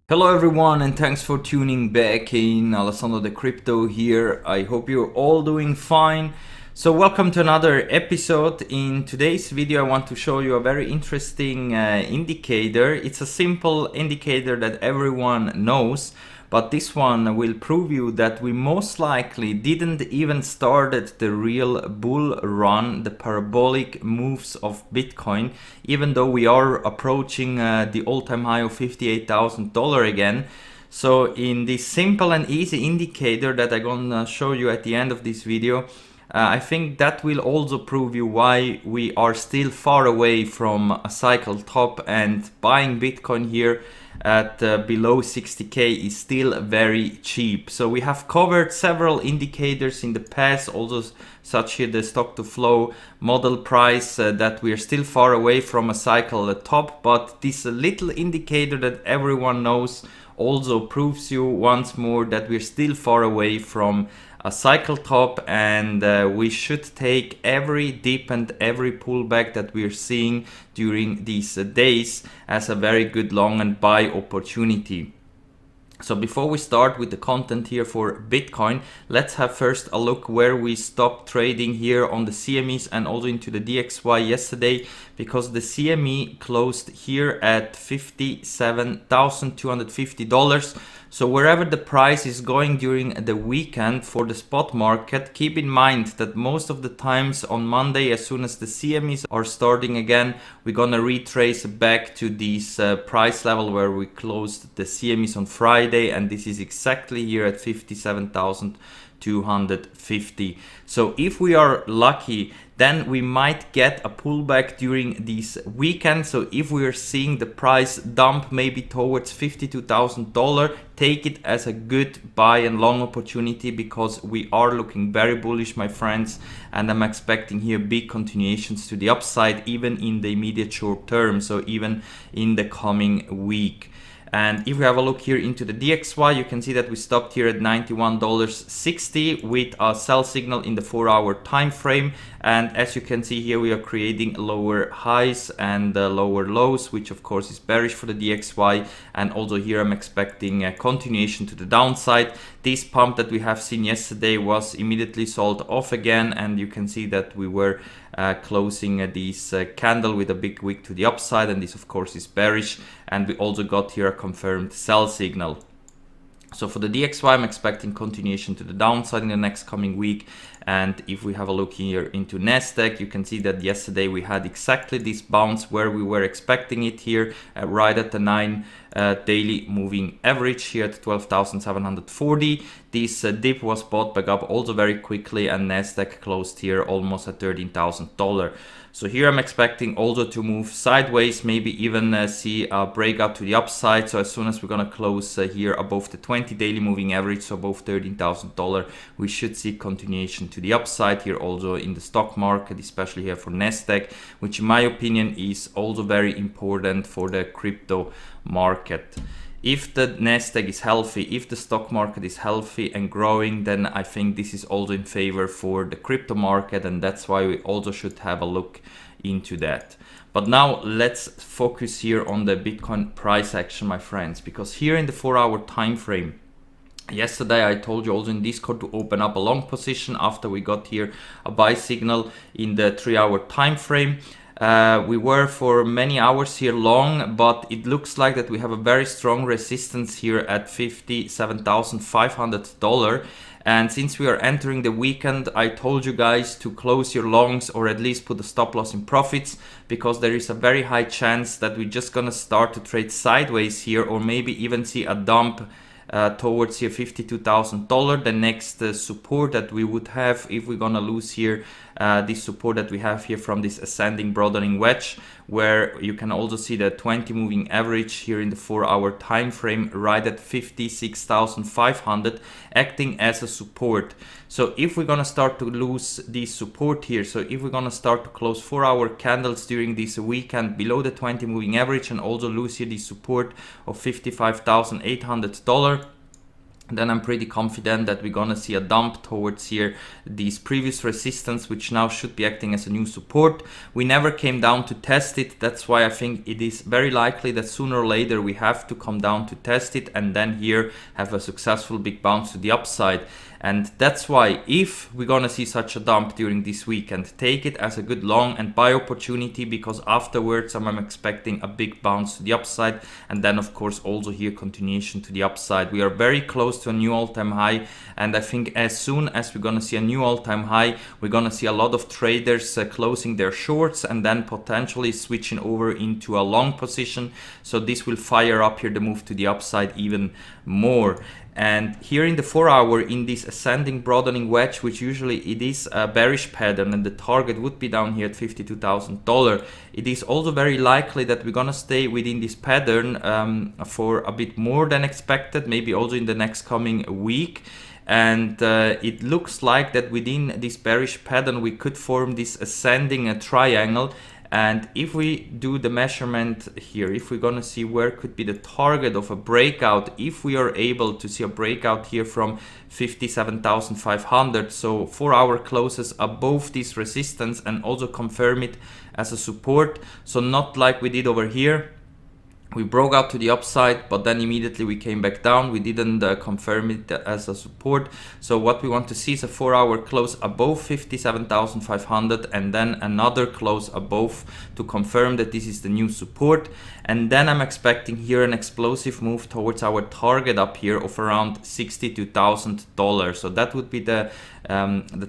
Hello everyone and thanks for tuning back in. Alessandro the Crypto here. I hope you're all doing fine. So welcome to another episode. In today's video I want to show you a very interesting indicator. It's a simple indicator that everyone knows, but this one will prove you that we most likely didn't even started the real bull run, the parabolic moves of Bitcoin, even though we are approaching the all-time high of $58,000 again. So in this simple and easy indicator that I'm gonna show you at the end of this video, I think that will also prove you why we are still far away from a cycle top, and buying Bitcoin here at below 60k is still very cheap. So we have covered several indicators in the past, also such here the stock to flow model price, that we are still far away from a cycle top, but this little indicator that everyone knows also proves you once more that we're still far away from a cycle top, and we should take every dip and every pullback that we're seeing during these days as a very good long and buy opportunity. So before we start with the content here for Bitcoin, let's have first a look where we stopped trading here on the CMEs and also into the DXY yesterday, because the CME closed here at $57,250. So wherever the price is going during the weekend for the spot market, keep in mind that most of the times on Monday, as soon as the CMEs are starting again, we're gonna retrace back to this price level where we closed the CMEs on Friday, and this is exactly here at 57,250. So if we are lucky, then we might get a pullback during this weekend. So if we are seeing the price dump maybe towards $52,000, take it as a good buy and long opportunity, because we are looking very bullish, my friends, and I'm expecting here big continuations to the upside even in the immediate short term, so even in the coming week. And if we have a look here into the DXY, you can see that we stopped here at $91.60 with a sell signal in the 4-hour time frame. And as you can see here, we are creating lower highs and lower lows, which of course is bearish for the DXY. And also here I'm expecting a continuation to the downside. This pump that we have seen yesterday was immediately sold off again, and you can see that we were closing this candle with a big wick to the upside, and this of course is bearish, and we also got here a confirmed sell signal. So for the DXY, I'm expecting continuation to the downside in the next coming week. And if we have a look here into Nasdaq, you can see that yesterday we had exactly this bounce where we were expecting it here, right at the 9 daily moving average here at 12,740. This dip was bought back up also very quickly, and Nasdaq closed here almost at $13,000. So here I'm expecting also to move sideways, maybe even see a breakout to the upside. So as soon as we're gonna close here above the 20 daily moving average, so above $13,000, we should see continuation to the upside here also in the stock market, especially here for Nasdaq, which in my opinion is also very important for the crypto market. If the Nasdaq is healthy, if the stock market is healthy and growing, then I think this is also in favor for the crypto market, and that's why we also should have a look into that. But now let's focus here on the Bitcoin price action, my friends, because here in the 4-hour time frame, yesterday I told you also in Discord to open up a long position after we got here a buy signal in the 3-hour time frame. We were for many hours here long, but it looks like that we have a very strong resistance here at $57,500. And since we are entering the weekend, I told you guys to close your longs or at least put a stop loss in profits, because there is a very high chance that we're just gonna start to trade sideways here, or maybe even see a dump towards here $52,000. The next support that we would have, if we're gonna lose here this support that we have here from this ascending broadening wedge, where you can also see the 20 moving average here in the 4-hour time frame right at 56,500 acting as a support. So if we're gonna start to lose this support here, so if we're gonna start to close 4-hour candles during this weekend below the 20 moving average and also lose here the support of $55,800, then I'm pretty confident that we're gonna see a dump towards here these previous resistance, which now should be acting as a new support. We never came down to test it. That's why I think it is very likely that sooner or later we have to come down to test it and then here have a successful big bounce to the upside. And that's why if we're gonna see such a dump during this weekend, take it as a good long and buy opportunity, because afterwards I'm expecting a big bounce to the upside, and then of course also here continuation to the upside. We are very close to a new all-time high, and I think as soon as we're gonna see a new all-time high, we're gonna see a lot of traders closing their shorts and then potentially switching over into a long position. So this will fire up here the move to the upside even more. And here in the 4 hour, in this ascending broadening wedge, which usually it is a bearish pattern and the target would be down here at $52,000, it is also very likely that we're gonna stay within this pattern for a bit more than expected, maybe also in the next coming week. And it looks like that within this bearish pattern we could form this ascending triangle. And if we do the measurement here, if we're gonna see where could be the target of a breakout, if we are able to see a breakout here from 57,500, so 4 hour closes above this resistance and also confirm it as a support. So not like we did over here. We broke out to the upside, but then immediately we came back down. We didn't confirm it as a support. So what we want to see is a 4 hour close above 57,500 and then another close above to confirm that this is the new support. And then I'm expecting here an explosive move towards our target up here of around $62,000. So that would be the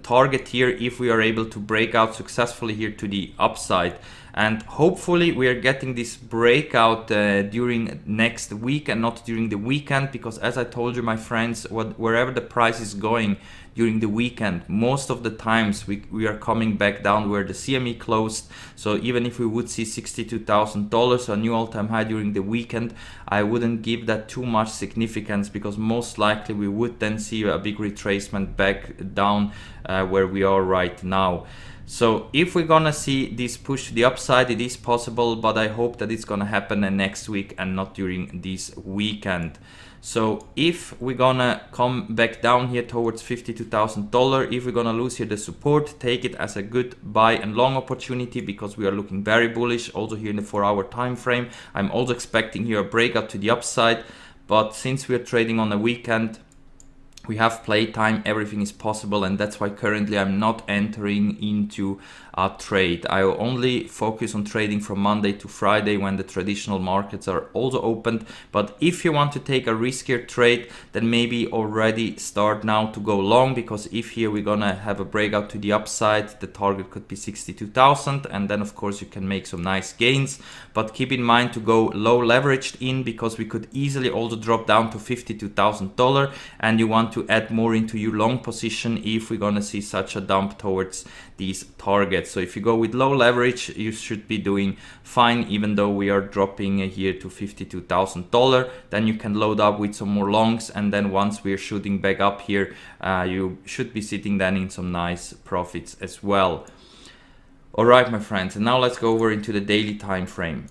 target here if we are able to break out successfully here to the upside. And hopefully we are getting this breakout during next week and not during the weekend, because as I told you, my friends, wherever the price is going during the weekend, most of the times we are coming back down where the CME closed. So even if we would see $62,000, a new all-time high during the weekend, I wouldn't give that too much significance, because most likely we would then see a big retracement back down where we are right now. So if we're gonna see this push to the upside, it is possible, but I hope that it's gonna happen next week and not during this weekend. So if we're gonna come back down here towards $52,000, if we're gonna lose here the support, take it as a good buy and long opportunity, because we are looking very bullish also here in the 4 hour time frame. I'm also expecting here a breakout to the upside, but since we are trading on a weekend, we have playtime, everything is possible, and that's why currently I'm not entering into a trade. I will only focus on trading from Monday to Friday when the traditional markets are also opened. But if you want to take a riskier trade, then maybe already start now to go long, because if here we're gonna have a breakout to the upside, the target could be 62,000, and then of course you can make some nice gains. But keep in mind to go low leveraged in, because we could easily also drop down to $52,000, and you want to add more into your long position if we're gonna see such a dump towards these targets. So if you go with low leverage, you should be doing fine, even though we are dropping here to $52,000. Then you can load up with some more longs, and then once we're shooting back up here, you should be sitting then in some nice profits as well. All right, my friends, and now let's go over into the daily time frame.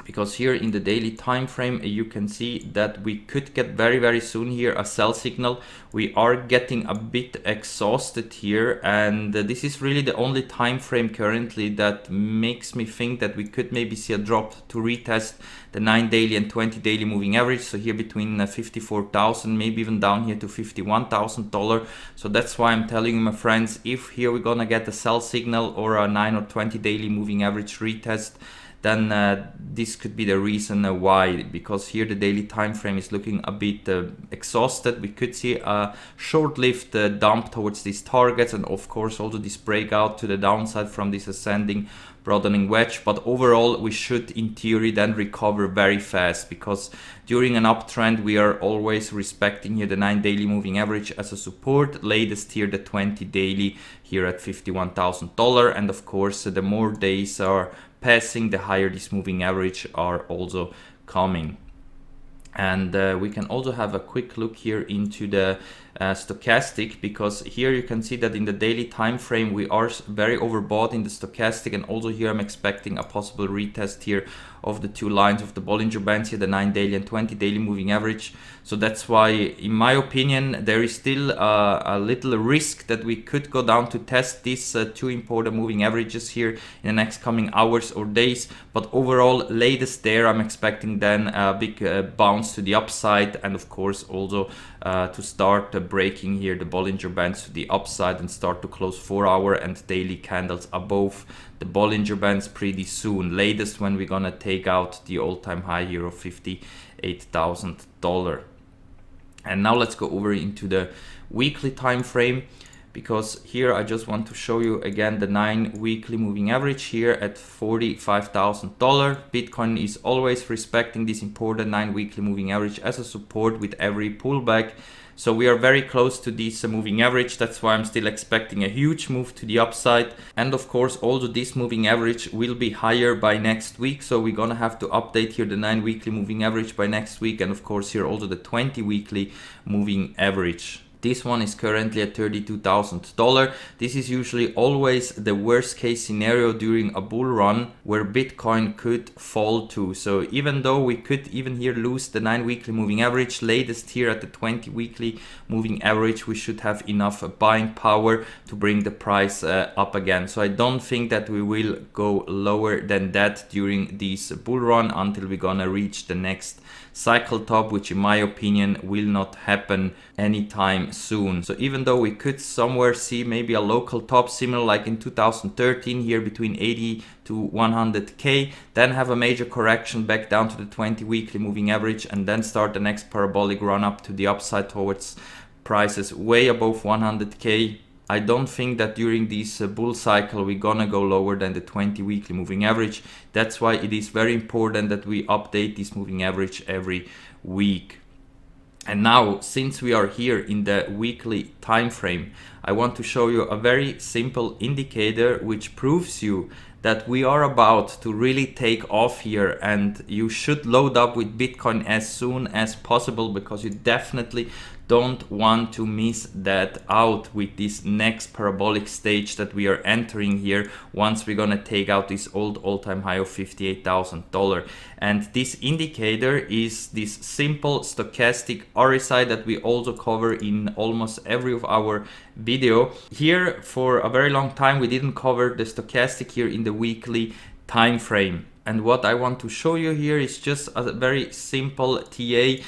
Because here in the daily time frame you can see that we could get very soon here a sell signal. We are getting a bit exhausted here, and this is really the only time frame currently that makes me think that we could maybe see a drop to retest the 9 daily and 20 daily moving average. So here between 54,000, maybe even down here to $51,000. So that's why I'm telling you, my friends, if here we're gonna get a sell signal or a 9 or 20 daily moving average retest, then this could be the reason why, because here the daily time frame is looking a bit exhausted. We could see a short-lived dump towards these targets, and of course also this breakout to the downside from this ascending broadening wedge. But overall we should in theory then recover very fast, because during an uptrend we are always respecting here the 9 daily moving average as a support, latest here the 20 daily here at $51,000, and of course the more days are passing, the higher this moving average are also coming. And we can also have a quick look here into the stochastic, because here you can see that in the daily time frame we are very overbought in the stochastic, and also here I'm expecting a possible retest here of the two lines of the Bollinger Bands here, the 9 daily and 20 daily moving average. So that's why, in my opinion, there is still a little risk that we could go down to test these two important moving averages here in the next coming hours or days. But overall, latest there, I'm expecting then a big bounce to the upside, and of course also to start breaking here the Bollinger Bands to the upside and start to close 4-hour and daily candles above the Bollinger Bands pretty soon. Latest when we're gonna take out the all-time high here of $58,000. And now let's go over into the weekly time frame, because here I just want to show you again the 9 weekly moving average here at $45,000. Bitcoin is always respecting this important 9 weekly moving average as a support with every pullback. So we are very close to this moving average. That's why I'm still expecting a huge move to the upside. And of course, also this moving average will be higher by next week. So we're gonna have to update here the 9 weekly moving average by next week. And of course here also the 20 weekly moving average. This one is currently at $32,000. This is usually always the worst case scenario during a bull run where Bitcoin could fall to. So even though we could even here lose the 9 weekly moving average, latest here at the 20 weekly moving average, we should have enough buying power to bring the price up again. So I don't think that we will go lower than that during this bull run until we're gonna reach the next cycle top, which in my opinion will not happen anytime soon. So even though we could somewhere see maybe a local top similar like in 2013 here between 80 to 100k, then have a major correction back down to the 20 weekly moving average, and then start the next parabolic run up to the upside towards prices way above 100k. I don't think that during this bull cycle we're gonna go lower than the 20 weekly moving average. That's why it is very important that we update this moving average every week. And now, since we are here in the weekly time frame, I want to show you a very simple indicator which proves you that we are about to really take off here, and you should load up with Bitcoin as soon as possible, because you definitely don't want to miss that out with this next parabolic stage that we are entering here once we're gonna take out this old all-time high of $58,000. And this indicator is this simple stochastic RSI that we also cover in almost every of our video. Here for a very long time we didn't cover the stochastic here in the weekly time frame. And what I want to show you here is just a very simple TA.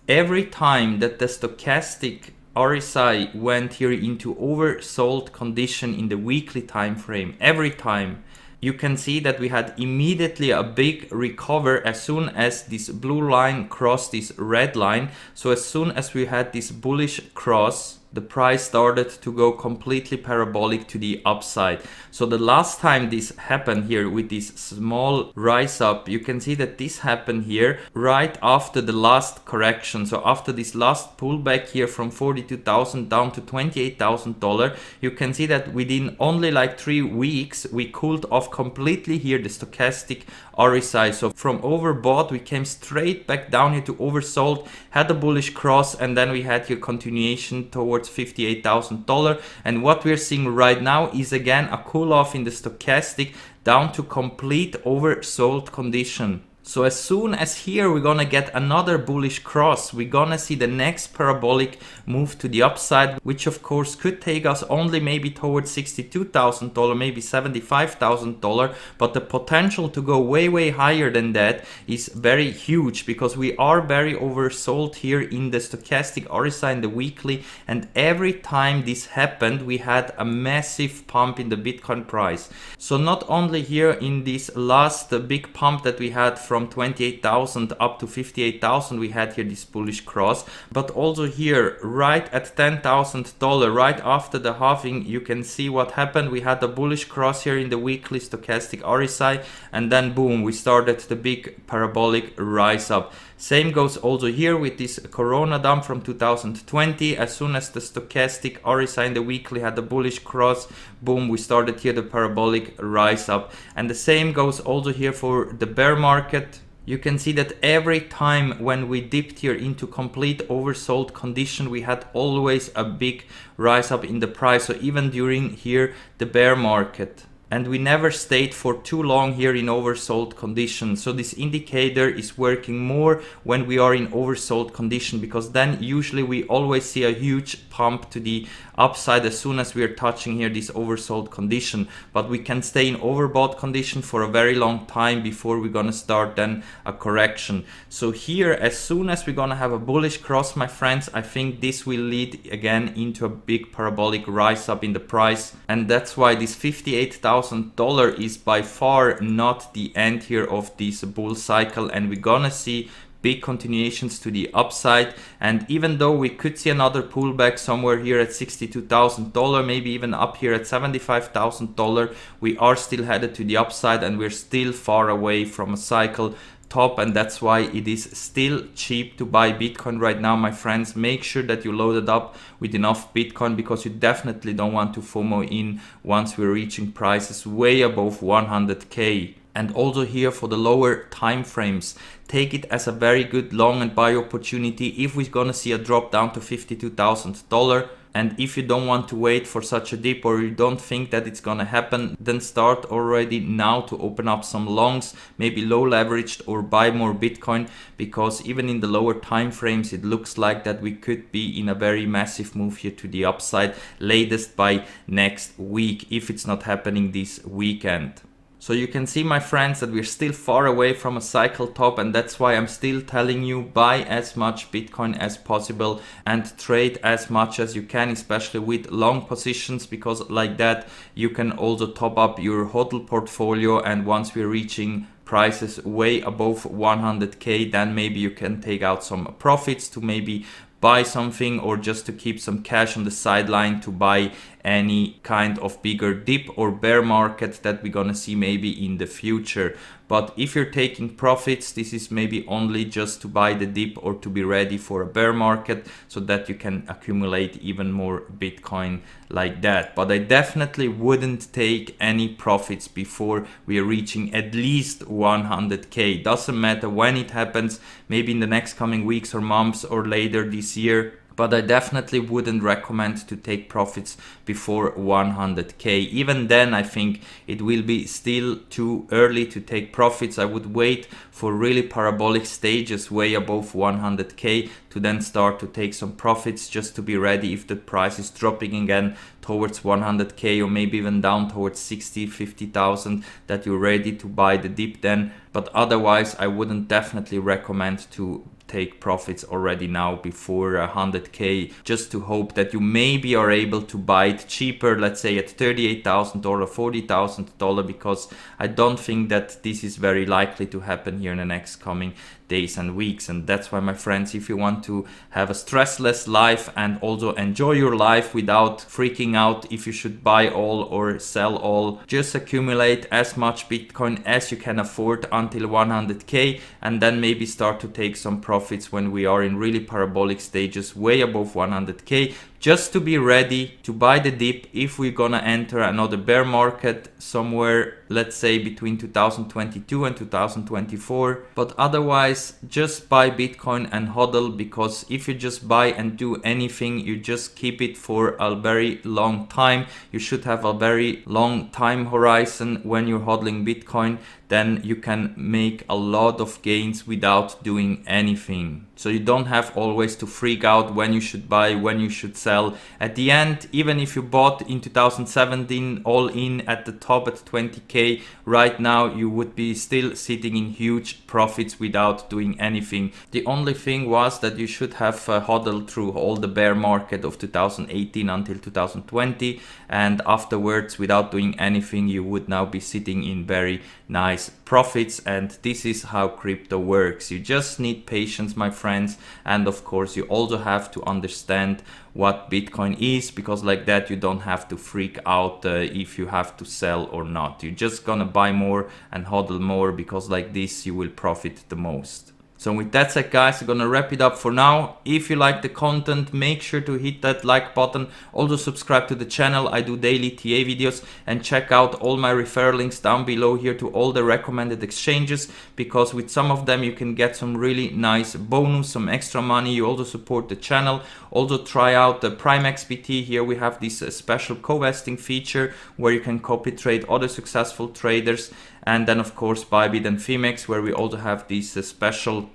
Every time that the stochastic RSI went here into oversold condition in the weekly time frame, every time, you can see that we had immediately a big recover as soon as this blue line crossed this red line. So as soon as we had this bullish cross, the price started to go completely parabolic to the upside. So the last time this happened here with this small rise up, you can see that this happened here right after the last correction. So after this last pullback here from $42,000 down to $28,000, you can see that within only like 3 weeks, we cooled off completely here the stochastic RSI. So from overbought, we came straight back down here to oversold, had a bullish cross, and then we had here continuation towards $58,000. And what we're seeing right now is again a cool off in the stochastic down to complete oversold condition. So as soon as here we're gonna get another bullish cross, we're gonna see the next parabolic move to the upside, which of course could take us only maybe towards $62,000, maybe $75,000, but the potential to go way higher than that is very huge, because we are very oversold here in the stochastic RSI in the weekly, and every time this happened we had a massive pump in the Bitcoin price. So not only here in this last big pump that we had from 28,000 up to 58,000, we had here this bullish cross, but also here right at $10,000 right after the halving, you can see what happened. We had a bullish cross here in the weekly stochastic RSI, and then boom, we started the big parabolic rise up. Same goes also here with this Corona dump from 2020. As soon as the stochastic RSI in the weekly had a bullish cross, boom, we started here the parabolic rise up. And the same goes also here for the bear market. You can see that every time when we dipped here into complete oversold condition, we had always a big rise up in the price. So even during here the bear market. and we never stayed for too long here in oversold condition. So this indicator is working more when we are in oversold condition, because then usually we always see a huge pump to the upside as soon as we are touching here this oversold condition. But we can stay in overbought condition for a very long time before we're gonna start then a correction. So here, as soon as we're gonna have a bullish cross, my friends, I think this will lead again into a big parabolic rise up in the price, and that's why this $58,000 is by far not the end here of this bull cycle, and we're gonna see big continuations to the upside. And even though we could see another pullback somewhere here at $62,000, maybe even up here at $75,000, we are still headed to the upside, and we're still far away from a cycle top, and that's why it is still cheap to buy Bitcoin right now, my friends. Make sure that you load it up with enough Bitcoin, because you definitely don't want to FOMO in once we're reaching prices way above 100k. And also here for the lower time frames, take it as a very good long and buy opportunity if we're gonna see a drop down to $52,000. And if you don't want to wait for such a dip, or you don't think that it's gonna happen, then start already now to open up some longs, maybe low leveraged, or buy more Bitcoin, because even in the lower time frames it looks like that we could be in a very massive move here to the upside, latest by next week, if it's not happening this weekend. So you can see, my friends, that we're still far away from a cycle top, and that's why I'm still telling you, buy as much Bitcoin as possible and trade as much as you can, especially with long positions, because like that you can also top up your HODL portfolio, and once we're reaching prices way above 100k, then maybe you can take out some profits to maybe buy something, or just to keep some cash on the sideline to buy any kind of bigger dip or bear market that we're gonna see maybe in the future. But if you're taking profits, this is maybe only just to buy the dip or to be ready for a bear market, so that you can accumulate even more Bitcoin like that. But I definitely wouldn't take any profits before we are reaching at least 100k. Doesn't matter when it happens, maybe in the next coming weeks or months or later this year. But I definitely wouldn't recommend to take profits before 100k. Even then, I think it will be still too early to take profits. I would wait for really parabolic stages way above 100k to then start to take some profits, just to be ready if the price is dropping again towards 100k, or maybe even down towards 60, 50,000, that you're ready to buy the dip then. But otherwise, I wouldn't definitely recommend to take profits already now before 100k, just to hope that you maybe are able to buy it cheaper, let's say at $38,000 or $40,000, because I don't think that this is very likely to happen here in the next coming days and weeks. And that's why, my friends, if you want to have a stressless life and also enjoy your life without freaking out if you should buy all or sell all, just accumulate as much Bitcoin as you can afford until 100k, and then maybe start to take some profits when we are in really parabolic stages way above 100k, just to be ready to buy the dip if we're gonna enter another bear market somewhere, let's say between 2022 and 2024. But otherwise, just buy Bitcoin and hodl, because if you just buy and do anything, you just keep it for a very long time. You should have a very long time horizon when you're hodling Bitcoin. Then you can make a lot of gains without doing anything. So you don't have always to freak out when you should buy, when you should sell. At the end, even if you bought in 2017 all in at the top at 20k, right now you would be still sitting in huge profits without doing anything. The only thing was that you should have hodled through all the bear market of 2018 until 2020, and afterwards, without doing anything, you would now be sitting in very nice profits. And this is how crypto works. You just need patience, my friends, and of course you also have to understand what Bitcoin is, because like that you don't have to freak out if you have to sell or not. You're just gonna buy more and hodl more, because like this you will profit the most. So with that said, guys, I'm gonna wrap it up for now. If you like the content, make sure to hit that like button. Also subscribe to the channel. I do daily TA videos, and check out all my referral links down below here to all the recommended exchanges, because with some of them you can get some really nice bonus, some extra money. You also support the channel. Also try out the Prime XBT. Here we have this special co-vesting feature where you can copy trade other successful traders. And then of course Bybit and Fimex, where we also have this special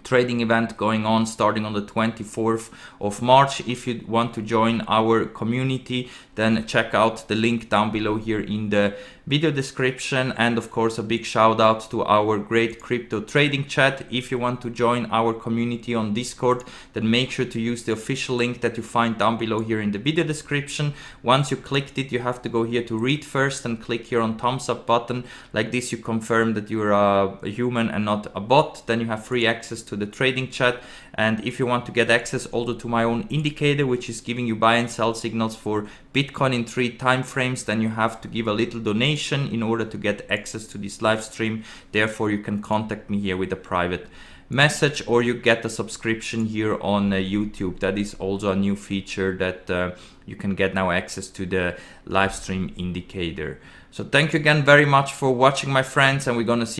trading event going on starting on the 24th of March. If you want to join our community, then check out the link down below here in the video description. And of course a big shout out to our great crypto trading chat. If you want to join our community on Discord, then make sure to use the official link that you find down below here in the video description. Once you clicked it, you have to go here to read first and click here on thumbs up button. Like this you confirm that you're a human and not a bot. Then you have free access to the trading chat. And if you want to get access also to my own indicator, which is giving you buy and sell signals for Bitcoin in 3 time frames, then you have to give a little donation in order to get access to this live stream. Therefore you can contact me here with a private message, or you get a subscription here on YouTube. That is also a new feature that you can get now access to the live stream indicator. So thank you again very much for watching, my friends, and we're gonna see